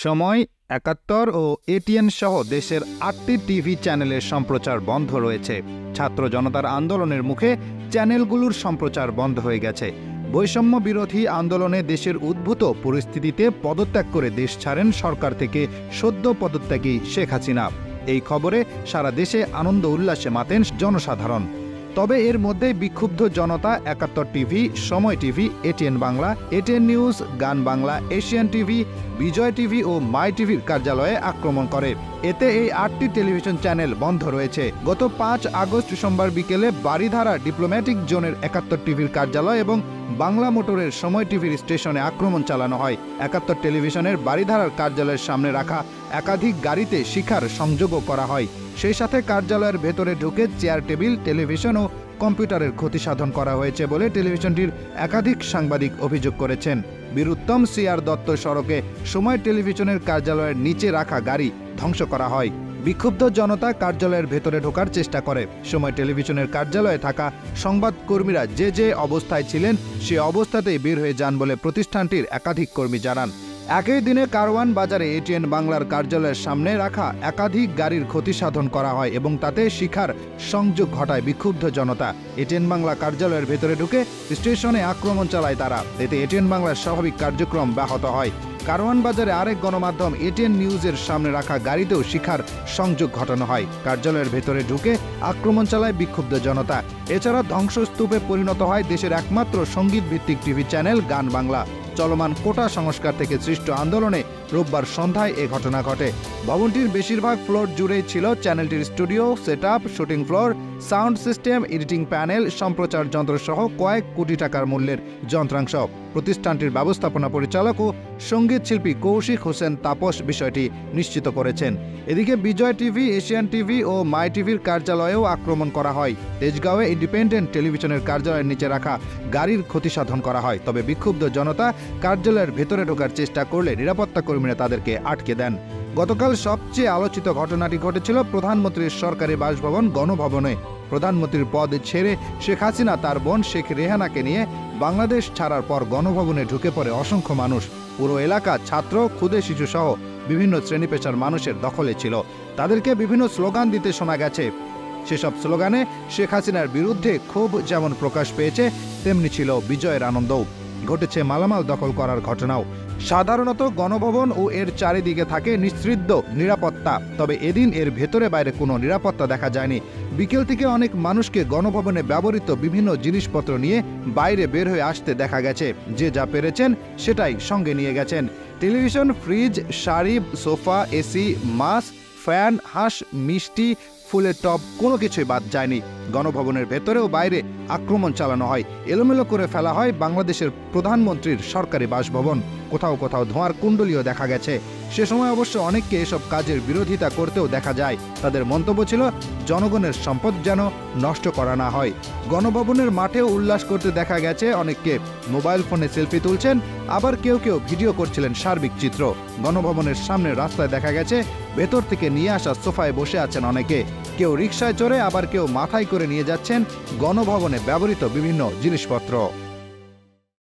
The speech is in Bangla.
সময়, একাত্তর ও এটিএন সহ দেশের ৮টি টিভি চ্যানেলের সম্প্রচার বন্ধ রয়েছে। ছাত্র জনতার আন্দোলনের মুখে চ্যানেলগুলোর সম্প্রচার বন্ধ হয়ে গেছে। বৈষম্য বিরোধী আন্দোলনে দেশের উদ্ভূত পরিস্থিতিতে পদত্যাগ করে দেশ ছাড়েন সরকার থেকে সদ্য পদত্যাগী শেখ হাসিনা। এই খবরে সারা দেশে আনন্দ উল্লাসে মাতেন জনসাধারণ। তবে এর মধ্যে বিক্ষুব্ধ জনতা একাত্তর টিভি, সময় TV, ATN Bangla, ATN news, গান বাংলা, এশিয়ান টিভি, বিজয় টিভি ও মাই টিভির কার্যালয়ে আক্রমণ করে। এতে এই ৮টি টেলিভিশন চ্যানেল বন্ধ রয়েছে। গত ৫ আগস্ট সোমবার বিকেলে বারিধারা ডিপ্লোম্যাটিক জোনের একাত্তর টিভির কার্যালয় এবং বাংলা মোটরের সময় টিভির স্টেশনে আক্রমণ চালানো হয়। একাত্তর টেলিভিশনের বারিধারার কার্যালয়ের সামনে রাখা একাধিক গাড়িতে শিখার সংযোগও করা হয়। সেই সাথে কার্যালয়ের ভেতরে ঢুকে চেয়ার, টেবিল, টেলিভিশন ও কম্পিউটারের ক্ষতি সাধন করা হয়েছে বলে টেলিভিশনটির একাধিক সাংবাদিক অভিযোগ করেছেন। বীরুত্তম সিআর দত্ত সড়কে সময় টেলিভিশনের কার্যালয়ের নিচে রাখা গাড়ি ধ্বংস করা হয়। বিক্ষুব্ধ জনতা কার্যালয়ের ভেতরে ঢোকার চেষ্টা করে। সময় টেলিভিশনের কার্যালয়ে থাকা সংবাদকর্মীরা যে অবস্থায় ছিলেন সে অবস্থাতেই বের হয়ে যান বলে প্রতিষ্ঠানটির একাধিক কর্মী জানান। একই দিনে কারওয়ান বাজারে এটিএন বাংলার কার্যালয়ের সামনে রাখা একাধিক গাড়ির ক্ষতি সাধন করা হয় এবং তাতে শিখার সংযোগ ঘটায় বিক্ষুব্ধ জনতা। এটিএন বাংলা কার্যালয়ের ভেতরে ঢুকে স্টেশনে আক্রমণ চালায় তারা। এতে এটিএন বাংলার স্বাভাবিক কার্যক্রম ব্যাহত হয়। কারওয়ান বাজারে আরেক গণমাধ্যম এটিএন নিউজের সামনে রাখা গাড়িতেও শিখার সংযোগ ঘটানো হয়। কার্যালয়ের ভেতরে ঢুকে আক্রমণ চালায় বিক্ষুব্ধ জনতা। এছাড়া ধ্বংসস্তূপে পরিণত হয় দেশের একমাত্র সঙ্গীত ভিত্তিক টিভি চ্যানেল গান বাংলা। চলমান কোটা সংস্কার থেকে সৃষ্ট আন্দোলনে রোববার সন্ধ্যায় এ ঘটনা ঘটে। ভবনটির বেশিরভাগ ফ্লোর জুড়েই ছিল চ্যানেলটির studio, setup, shooting floor, sound system, editing panel, সম্প্রচার যন্ত্র সহ কয়েক কোটি টাকার মূল্যের যন্ত্রাংশ। প্রতিষ্ঠানটির ব্যবস্থাপনা পরিচালক ও সঙ্গীত শিল্পী কৌশিক হোসেন তাপস বিষয়টি নিশ্চিত করেছেন। এদিকে বিজয় টিভি, এশিয়ান টিভি ও মাই টিভির কার্যালয়েও আক্রমণ করা হয়। তেজগাঁওয়ে ইন্ডিপেন্ডেন্ট টেলিভিশনের কার্যালয়ের নিচে রাখা গাড়ির ক্ষতি সাধন করা হয়। তবে বিক্ষুব্ধ জনতা কার্যালয়ের ভেতরে ঢোকার চেষ্টা করলে নিরাপত্তা কর্মীরা তাদেরকে আটকে দেন। গতকাল সবচেয়ে আলোচিত ঘটনাটি ঘটেছিল প্রধানমন্ত্রীর সরকারি বাসভবন গণভবনে। প্রধানমন্ত্রীর পদ ছেড়ে শেখ হাসিনা তার বোন শেখ রেহানাকে নিয়ে বাংলাদেশ ছাড়ার পর গণভবনে ঢুকে পড়ে অসংখ্য মানুষ। পুরো এলাকা ছাত্র, ক্ষুদে শিশু সহ বিভিন্ন শ্রেণী পেশার মানুষের দখলে ছিল। তাদেরকে বিভিন্ন স্লোগান দিতে শোনা গেছে। সেসব স্লোগানে শেখ হাসিনার বিরুদ্ধে ক্ষোভ যেমন প্রকাশ পেয়েছে, তেমনি ছিল বিজয়ের আনন্দও। ঘটেছে মালামাল দখল করার ঘটনাও। সাধারণত গণভবন ও এর চারিদিকে থাকে নিশ্চিদ্র নিরাপত্তা, তবে এদিন এর ভেতরে বাইরে কোনো নিরাপত্তা দেখা যায়নি। বিকেল থেকে অনেক মানুষকে গণভবনে ব্যবহৃত বিভিন্ন জিনিসপত্র নিয়ে বাইরে বের হয়ে আসতে দেখা গেছে। যে যা পেরেছেন সেটাই সঙ্গে নিয়ে গেছেন। Television, fridge, sari, sofa, AC, mask, fan, হাঁস, মিষ্টি, ফুলের টব কোনো কিছুই বাদ যায়নি। গণভবনের ভেতরে ও বাইরে আক্রমণ চালানো হয়। এলোমেলো করে ফেলা হয় বাংলাদেশের প্রধানমন্ত্রীর সরকারি বাসভবন। কোথাও কোথাও ধোঁয়ার কুণ্ডলীও দেখা গেছে। সে সময় অবশ্য অনেককে এসব কাজের বিরোধিতা করতেও দেখা যায়। তাদের মন্তব্য ছিল জনগণের সম্পদ যেন নষ্ট করা না হয়। গণভবনের মাঠেও উল্লাস করতে দেখা গেছে অনেককে। মোবাইল ফোনে সেলফি তুলছেন, আবার কেউ ভিডিও করছিলেন সার্বিক চিত্র। গণভবনের সামনে রাস্তায় দেখা গেছে ভেতর থেকে নিয়ে আসা সোফায় বসে আছেন অনেকে। কেউ রিকশায় চড়ে, আবার কেউ মাথায় করে নিয়ে যাচ্ছেন গণভবনে ব্যবহৃত বিভিন্ন জিনিসপত্র।